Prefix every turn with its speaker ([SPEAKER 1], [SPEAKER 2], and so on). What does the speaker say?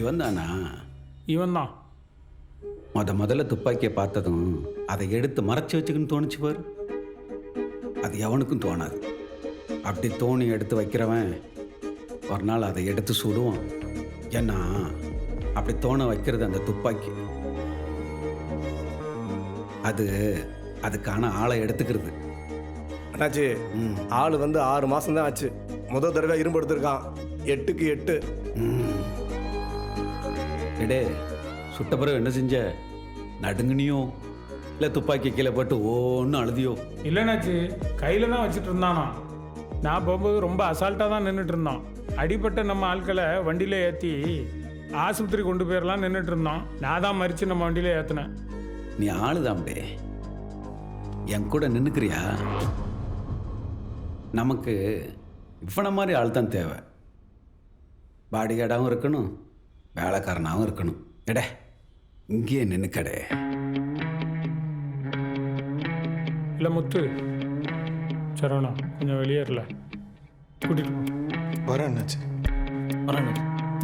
[SPEAKER 1] இவன் தானா?
[SPEAKER 2] இவன் தான்.
[SPEAKER 1] முதல்ல துப்பாக்கியை பார்த்ததும் அதை எடுத்து மறைச்சி வச்சுக்கணும்னு தோணுச்சு பாரு. அது எவனுக்கும் தோணாது. அப்படி தோணி எடுத்து வைக்கிறவன் ஒரு நாள் அதை எடுத்து சுடுவான். ஏன்னா அப்படி தோண வைக்கிறது அந்த துப்பாக்கி. அதுக்கான ஆளை எடுத்துக்கிறது.
[SPEAKER 3] அண்ணாச்சி, ஆள் வந்து 6 மாதம் தான் ஆச்சு. முதல் தடவை இரும்பு எடுத்திருக்கான். 8க்கு 8.
[SPEAKER 1] எடே, சுட்ட பிறகு என்ன செஞ்ச? நடுங்குனியோ இல்லை துப்பாக்கி கீழே போட்டு ஓன்னு அழுதியோ?
[SPEAKER 2] இல்லைனாச்சு, கையில் தான் வச்சுட்டு இருந்தானா. நான் போகும்போது ரொம்ப அசால்ட்டாக தான் நின்றுட்டு இருந்தான். அடிப்பட்ட நம்ம ஆட்களை வண்டியில் ஏற்றி ஆஸ்பத்திரி கொண்டு போயிடலாம் நின்றுட்டு இருந்தான். நான் தான் மறித்து நம்ம வண்டியில் ஏற்றினேன்.
[SPEAKER 1] நீ ஆளுதாம்பே, என் கூட நின்றுக்கிறியா? நமக்கு இவனை மாதிரி ஆள் தான் தேவை. பாடிகார்டாகவும் இருக்கணும், வேலைக்காரனாகவும் இருக்கணும். எடே, இங்கேயே நின்றுக்கடே.
[SPEAKER 2] இல்லை முத்து, சரவணா கொஞ்சம் வெளியேறல கூட்டிகிட்டு போ.
[SPEAKER 4] வரேன் அண்ணாச்சி.
[SPEAKER 5] வரேன்.